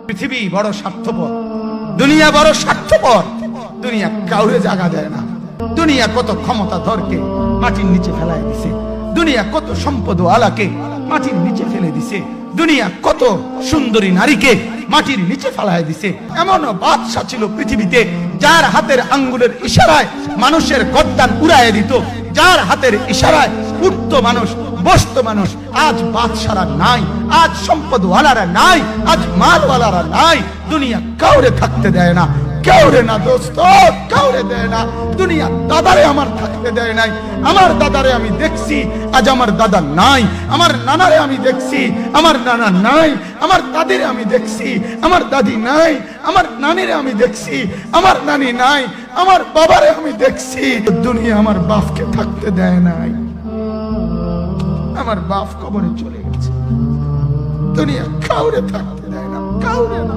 পৃথিবী বড় স্বার্থপর, দুনিয়া বড় স্বার্থপর। দুনিয়া কাউরে জায়গা দেয় না। দুনিয়া কত ক্ষমতা ধরকে মাটির নিচে ফেলায় দিছে। দুনিয়া কত সম্পদ আলাকে মাটির নিচে ফেলে দিছে। দুনিয়া কত সুন্দরী নারীকে মাটির নিচে ফেলায় দিছে। এমন বাদশা ছিল পৃথিবীতে যার হাতের আঙ্গুলের ইশারায় মানুষের গর্দান উড়াইয়া দিত, যার হাতের ইশারায় উঠত মানুষ, বসত মানুষ। আজ বাদশারা নাই, আজ সম্পদওয়ালারা নাই, আজ মালওয়ালারা নাই। দুনিয়া কাউরে থাকতে দেয় না, কাউরে না দোস্ত, কাউরে দেয় না। দুনিয়া দাদারে আমার থাকতে দেয় নাই। আমার দাদারে আমি দেখছি, আজ আমার দাদা নাই। আমার নানারে আমি দেখছি, আমার নানা নাই। আমার দাদিরে আমি দেখছি, আমার দাদি নাই। আমার নানিরে আমি দেখছি, আমার নানি নাই। আমার বাবারে আমি দেখছি। দুনিয়া আমার বাপকে থাকতে দেয় নাই। আমার বাপ কবরে চলে গেছে। দুনিয়া কাউরে থাকতে দেয় না, কাউরে না।